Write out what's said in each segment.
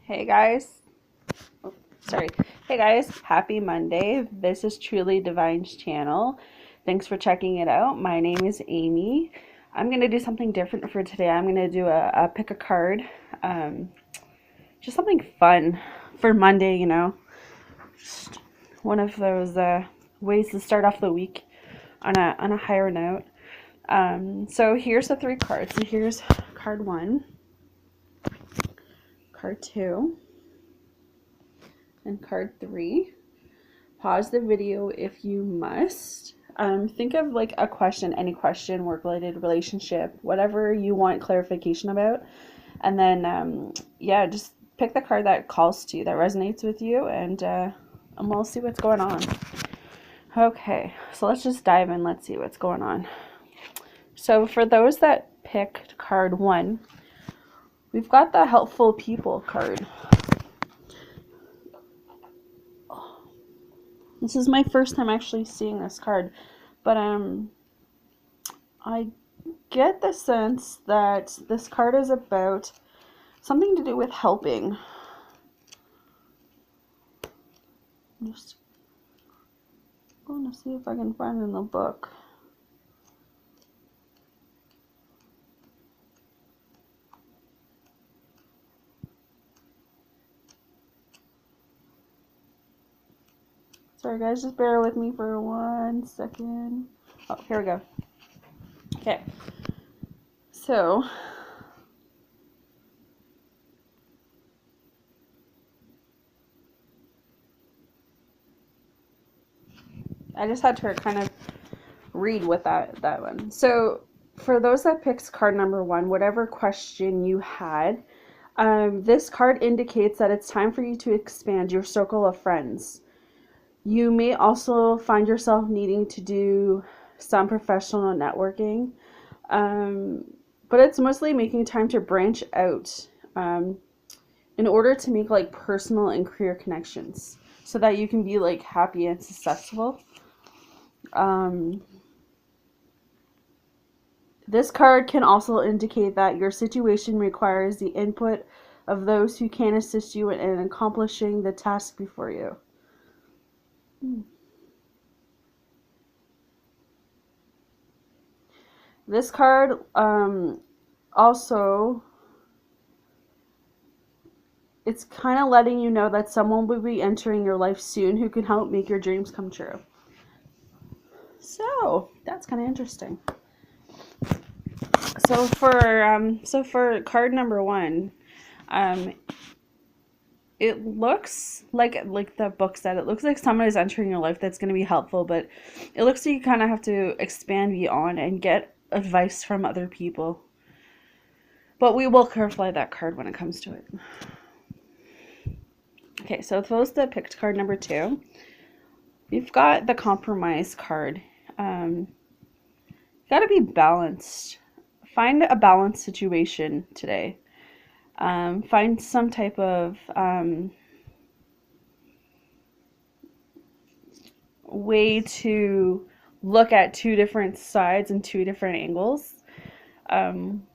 Hey guys. Oh, sorry. Hey guys, happy Monday. This is Truly Divine's channel. Thanks for checking it out. My name is Amy. I'm going to do something different for today. I'm going to do a pick a card. Um, just something fun for Monday, Just one of those ways to start off the week on a higher note. So here's the three cards. So here's card one, card two, and card three. Pause the video if you must. Think of like a question, any question, work related, relationship, whatever you want clarification about. And then, yeah, just pick the card that calls to you, that resonates with you, and we'll see what's going on. Okay, so let's just dive in. Let's see what's going on. So, for those that picked card one, we've got the helpful people card. This is my first time actually seeing this card, but I get the sense that this card is about something to do with helping. I'm just going to see if I can find it in the book. Sorry guys, just bear with me for 1 second. Oh, here we go. Okay. So, I just had to kind of read with that one. So, for those that picked card number one, whatever question you had, this card indicates that it's time for you to expand your circle of friends. You may also find yourself needing to do some professional networking, but it's mostly making time to branch out in order to make like personal and career connections so that you can be like happy and successful. This card can also indicate that your situation requires the input of those who can assist you in accomplishing the task before you. This card also, it's kind of letting you know that someone will be entering your life soon who can help make your dreams come true. So that's kind of interesting. So for card number one, it looks like the book said, it looks like someone is entering your life that's going to be helpful, but it looks like you kind of have to expand beyond and get advice from other people. But we will clarify that card when it comes to it. Okay, so those that picked card number two, we've got the compromise card. You got to be balanced. Find a balanced situation today. Find some type of way to look at two different sides and two different angles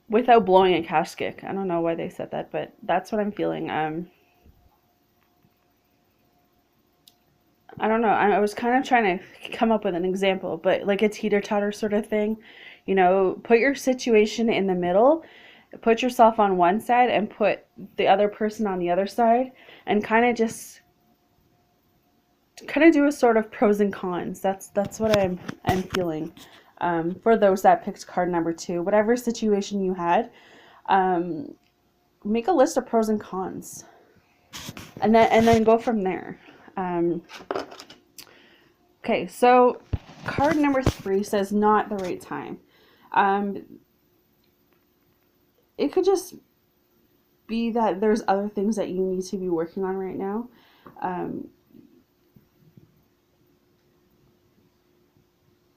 without blowing a casket. I don't know why they said that, but that's what I'm feeling. I don't know. I was kind of trying to come up with an example, but like a teeter-totter sort of thing. Put your situation in the middle, put yourself on one side and put the other person on the other side, and kind of do a sort of pros and cons. That's what I'm feeling. For those that picked card number two, whatever situation you had, make a list of pros and cons, and then go from there. Okay, so card number three says not the right time. It could just be that there's other things that you need to be working on right now.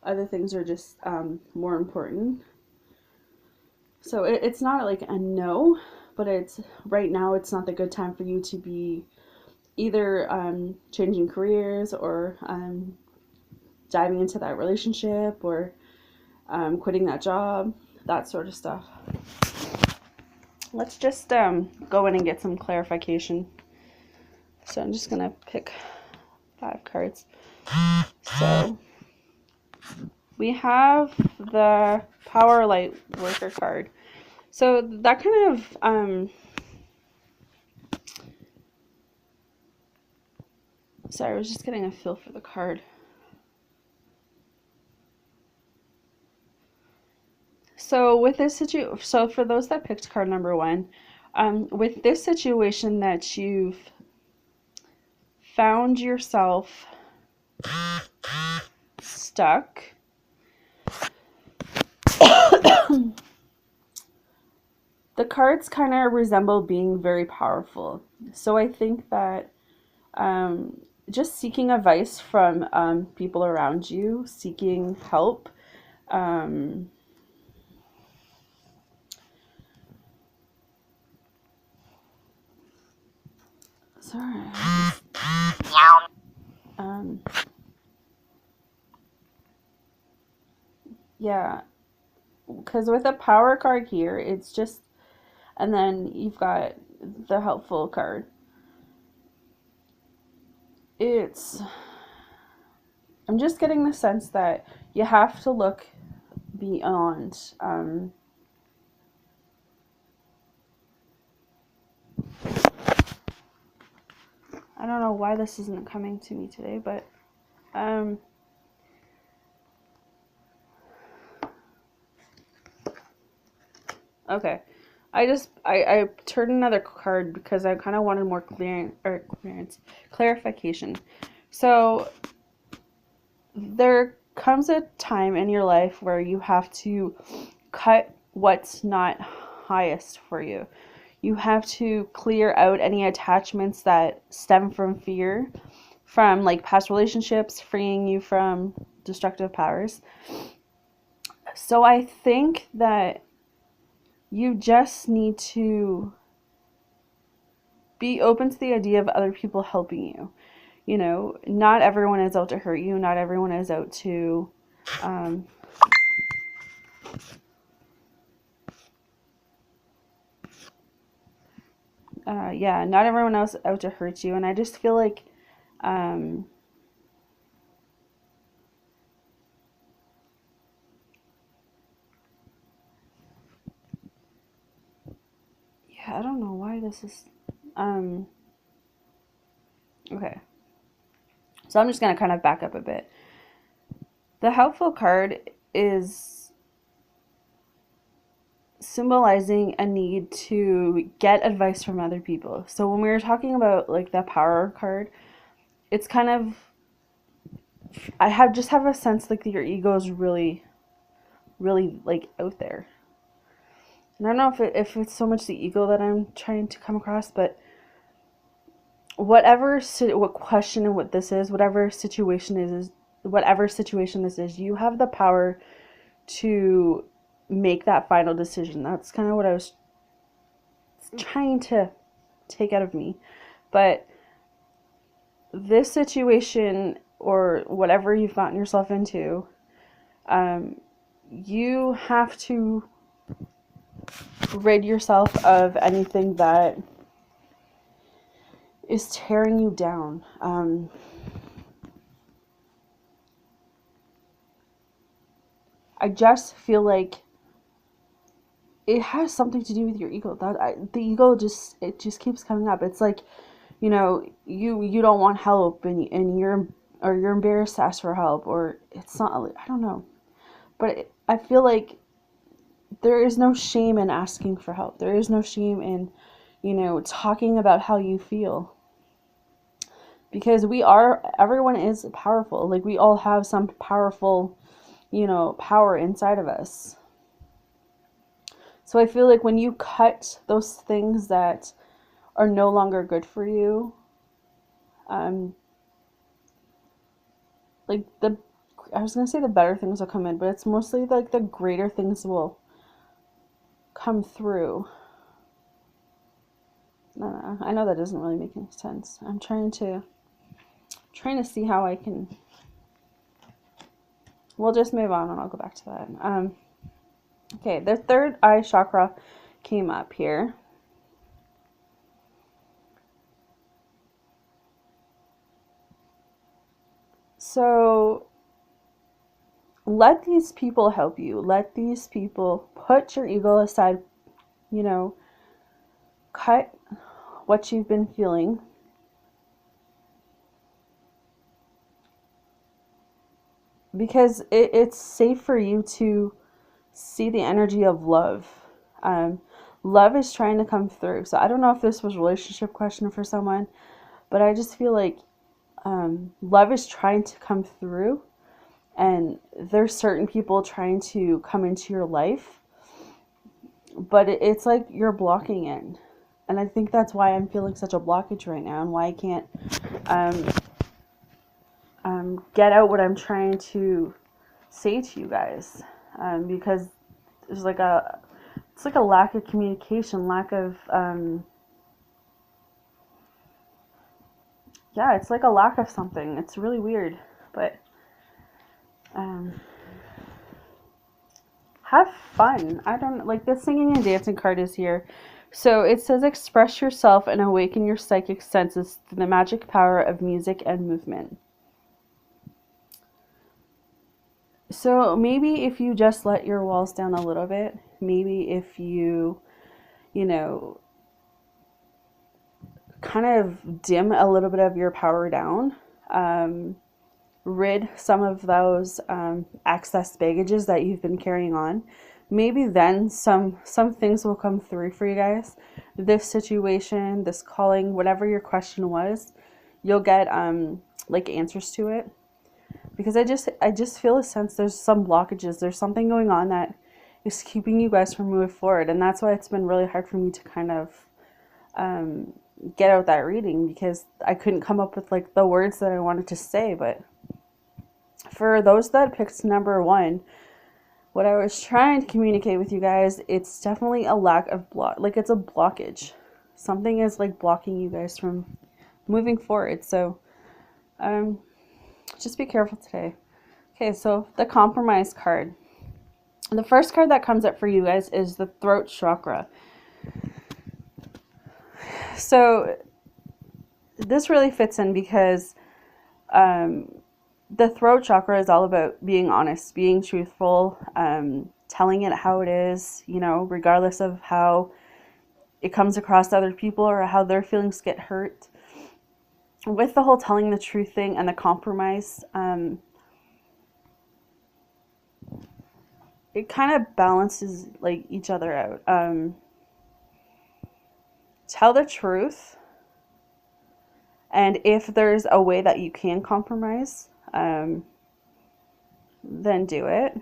Other things are just more important. So it's not like a no, but it's right now it's not the good time for you to be either changing careers or diving into that relationship or quitting that job, that sort of stuff. let's just go in and get some clarification. So I'm just gonna pick 5 cards. So we have the Power Light Worker card. So that kind of sorry, I was just getting a feel for the card. So with this so for those that picked card number 1, with this situation that you've found yourself stuck, the cards kind of resemble being very powerful. So I think that just seeking advice from people around you, seeking help, sorry. Yeah, because with a power card here, it's just, and then you've got the helpful card. I'm just getting the sense that you have to look beyond. I don't know why this isn't coming to me today, but okay. I turned another card because I kind of wanted more clarification. So there comes a time in your life where you have to cut what's not highest for you. You have to clear out any attachments that stem from fear, from like past relationships, freeing you from destructive powers. So I think that you just need to be open to the idea of other people helping you. You know, not everyone is out to hurt you. Not everyone is out to, yeah, not everyone else out to hurt you. And I just feel like, yeah, I don't know why this is, okay. So I'm just going to kind of back up a bit. The helpful card is symbolizing a need to get advice from other people. So when we were talking about like the power card, it's kind of, I just have a sense like your ego is really, really like out there. And I don't know if it's so much the ego that I'm trying to come across, but what question and what this is, whatever situation this is, you have the power to make that final decision. That's kind of what I was trying to take out of me. But this situation or whatever you've gotten yourself into, you have to rid yourself of anything that is tearing you down. I just feel like it has something to do with your ego. The ego just keeps coming up. It's like, you know, you don't want help, and you're embarrassed to ask for help, or it's not. I don't know, but I feel like there is no shame in asking for help. There is no shame in, you know, talking about how you feel. Because everyone is powerful. Like, we all have some powerful, you know, power inside of us. So I feel like when you cut those things that are no longer good for you, like I was gonna say the better things will come in, but it's mostly like the greater things will come through. I know that doesn't really make any sense. I'm trying to see how I can. We'll just move on and I'll go back to that. Okay, the third eye chakra came up here. So let these people help you. Let these people put your ego aside, you know, cut what you've been feeling. Because it's safe for you to see the energy of love. Love is trying to come through. So I don't know if this was a relationship question for someone, but I just feel like love is trying to come through, and there's certain people trying to come into your life, but it's like you're blocking it. And I think that's why I'm feeling such a blockage right now, and why I can't get out what I'm trying to say to you guys, because there's like it's like a lack of communication, lack of yeah, it's like a lack of something. It's really weird, but have fun. I don't like the singing and dancing card is here. So it says express yourself and awaken your psychic senses through the magic power of music and movement. So maybe if you just let your walls down a little bit, maybe if you know, kind of dim a little bit of your power down, rid some of those excess baggages that you've been carrying on, maybe then some things will come through for you guys. This situation, this calling, whatever your question was, you'll get like answers to it. Because I just feel a sense there's some blockages, there's something going on that is keeping you guys from moving forward, and that's why it's been really hard for me to kind of get out that reading, because I couldn't come up with like the words that I wanted to say. But for those that picked number 1, what I was trying to communicate with you guys, it's definitely a lack of like it's a blockage. Something is like blocking you guys from moving forward. So just be careful today. Okay, so the compromise card. The first card that comes up for you guys is the throat chakra. So this really fits in because the throat chakra is all about being honest, being truthful, telling it how it is, you know, regardless of how it comes across to other people or how their feelings get hurt. With the whole telling the truth thing and the compromise, it kind of balances like each other out. Tell the truth, and if there's a way that you can compromise, then do it.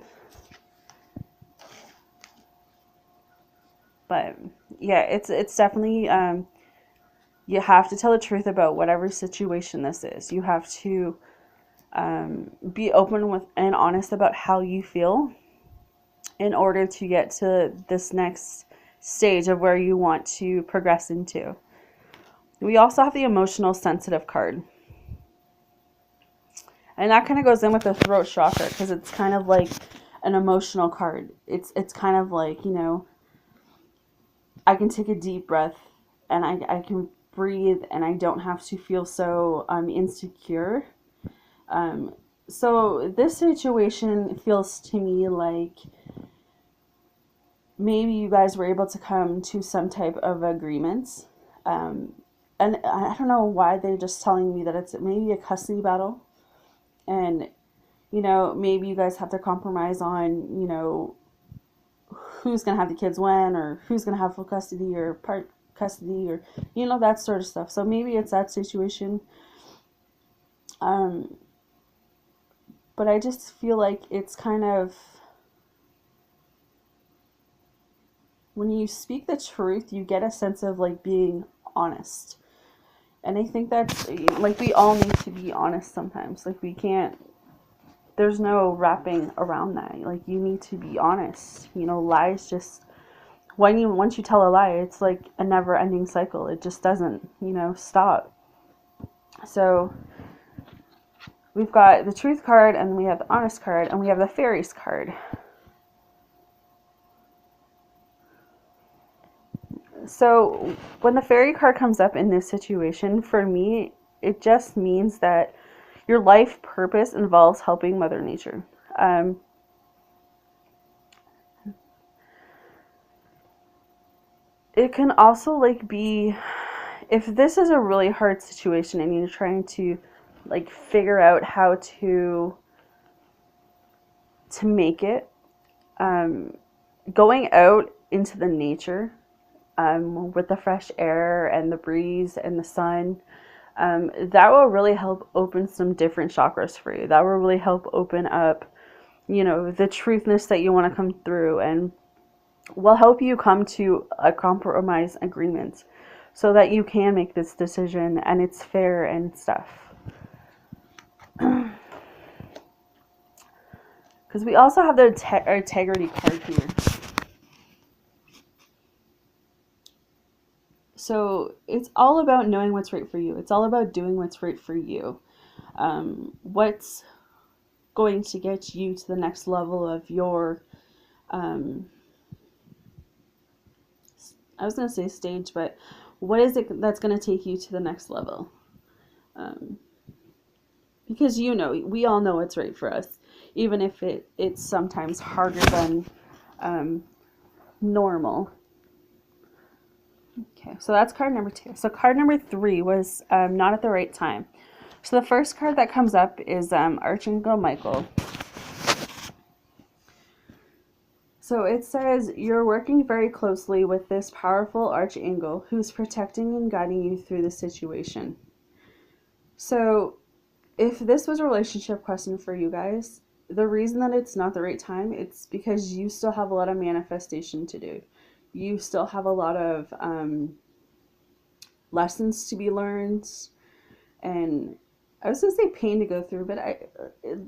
But yeah, it's definitely you have to tell the truth about whatever situation this is. You have to be open with and honest about how you feel in order to get to this next stage of where you want to progress into. We also have the emotional sensitive card. And that kind of goes in with the throat chakra because it's kind of like an emotional card. It's kind of like, you know, I can take a deep breath and I can breathe and I don't have to feel so insecure. So this situation feels to me like maybe you guys were able to come to some type of agreements. And I don't know why they're just telling me that it's maybe a custody battle. And, you know, maybe you guys have to compromise on, you know, who's going to have the kids when, or who's going to have full custody or part custody, or, you know, that sort of stuff. So maybe it's that situation. But I just feel like it's kind of, when you speak the truth, you get a sense of like being honest. And I think that's like, we all need to be honest sometimes. Like, we can't, there's no wrapping around that. Like, you need to be honest. You know, lies just, once you tell a lie, it's like a never ending cycle. It just doesn't, you know, stop. So we've got the truth card, and we have the honest card, and we have the fairies card. So when the fairy card comes up in this situation, for me, it just means that your life purpose involves helping Mother Nature. It can also like be, if this is a really hard situation and you're trying to like figure out how to make it, going out into the nature, with the fresh air and the breeze and the sun, that will really help open some different chakras for you. That will really help open up, the truthness that you want to come through, and will help you come to a compromise agreement so that you can make this decision and it's fair and stuff. Because we also have the integrity card here. So it's all about knowing what's right for you. It's all about doing what's right for you. What's going to get you to the next level of your, I was going to say stage, but what is it that's going to take you to the next level? Because we all know what's right for us, even if it's sometimes harder than normal. Okay, so that's card number 2. So card number 3 was not at the right time. So the first card that comes up is Archangel Michael. So it says, you're working very closely with this powerful archangel who's protecting and guiding you through the situation. So if this was a relationship question for you guys, the reason that it's not the right time, it's because you still have a lot of manifestation to do. You still have a lot of lessons to be learned, and I was going to say pain to go through, but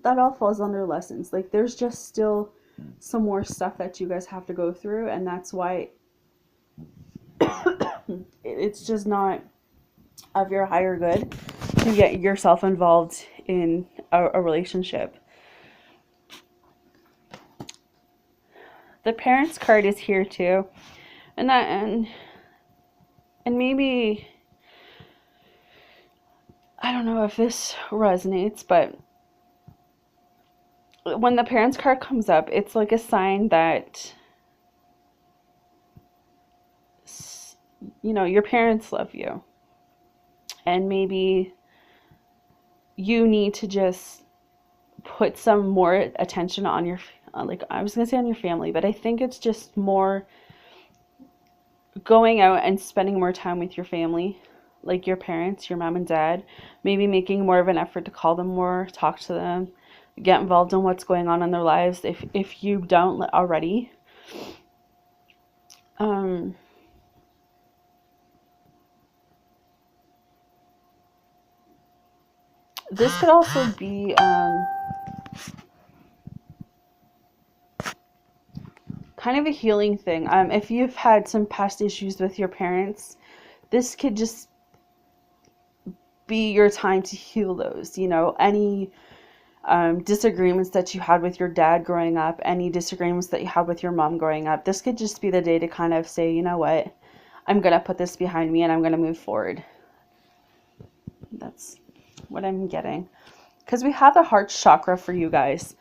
that all falls under lessons. Like, there's just still some more stuff that you guys have to go through, and that's why it's just not of your higher good to get yourself involved in a relationship. The parents card is here too, and maybe, I don't know if this resonates, but when the parents card comes up, it's like a sign that your parents love you, and maybe you need to just put some more attention on your, like, I was gonna say on your family, but I think it's just more going out and spending more time with your family, like your parents, your mom and dad, maybe making more of an effort to call them more, talk to them, get involved in what's going on in their lives if you don't already. This could also be kind of a healing thing. If you've had some past issues with your parents, this could just be your time to heal those. Any disagreements that you had with your dad growing up, any disagreements that you had with your mom growing up, this could just be the day to kind of say, you know what, I'm going to put this behind me and I'm going to move forward. That's what I'm getting. Because we have the heart chakra for you guys.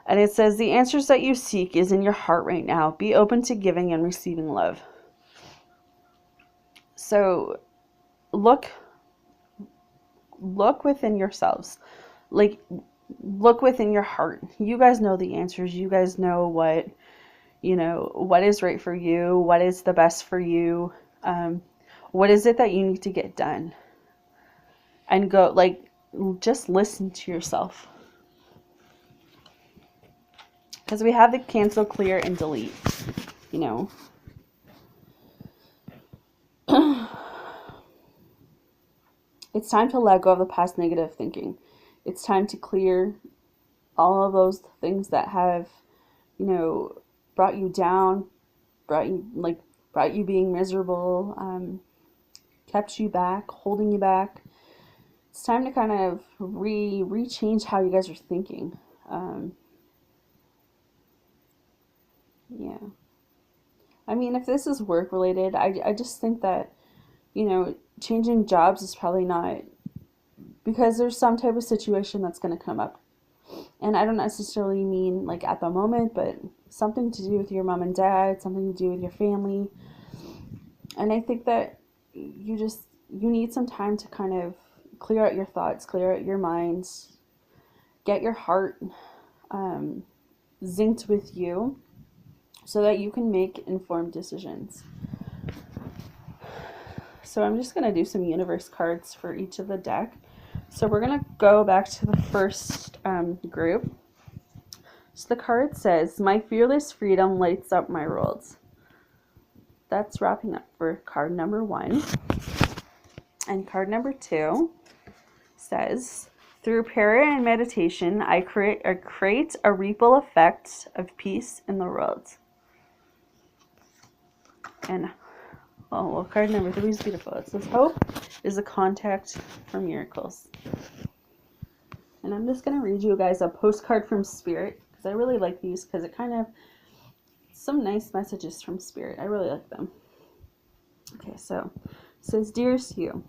And it says, the answers that you seek is in your heart right now. Be open to giving and receiving love. So look within yourselves. Like, look within your heart. You guys know the answers. You guys know what is right for you, what is the best for you, what is it that you need to get done. And go, like, just listen to yourself. Because we have the cancel, clear, and delete. It's time to let go of the past negative thinking. It's time to clear all of those things that have, brought you down, brought you being miserable, kept you back, holding you back. It's time to kind of re-change how you guys are thinking. Yeah. I mean, if this is work related, I just think that, changing jobs is probably not, because there's some type of situation that's going to come up. And I don't necessarily mean like at the moment, but something to do with your mom and dad, something to do with your family. And I think that you need some time to kind of clear out your thoughts, clear out your minds, get your heart zinced with you so that you can make informed decisions. So I'm just going to do some universe cards for each of the deck. So we're going to go back to the first group. So the card says, "My fearless freedom lights up my world." That's wrapping up for card number 1. And card number 2 says, "Through prayer and meditation, I create a ripple effect of peace in the world." And card number 3 is beautiful. It says, "Hope is a contact for miracles." And I'm just going to read you guys a postcard from Spirit, because I really like these, because it kind of, some nice messages from Spirit. I really like them. Okay, so it says, "Dearest you,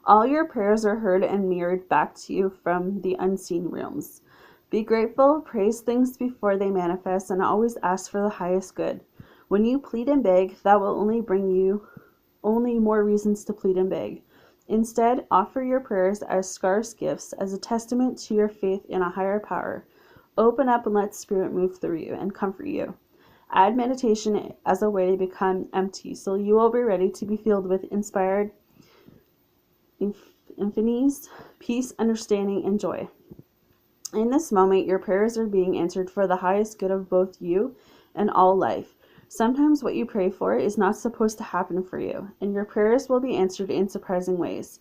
all your prayers are heard and mirrored back to you from the unseen realms. Be grateful, praise things before they manifest, and always ask for the highest good. When you plead and beg, that will only bring you only more reasons to plead and beg. Instead, offer your prayers as scarce gifts, as a testament to your faith in a higher power. Open up and let Spirit move through you and comfort you. Add meditation as a way to become empty, so you will be ready to be filled with inspired infinities, peace, understanding, and joy. In this moment, your prayers are being answered for the highest good of both you and all life. Sometimes what you pray for is not supposed to happen for you, and your prayers will be answered in surprising ways.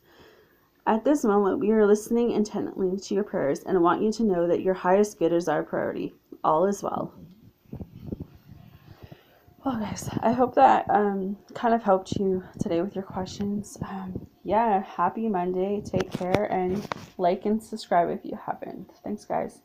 At this moment, we are listening intently to your prayers and want you to know that your highest good is our priority. All is well." Well, guys, I hope that kind of helped you today with your questions. Happy Monday. Take care, and like and subscribe if you haven't. Thanks, guys.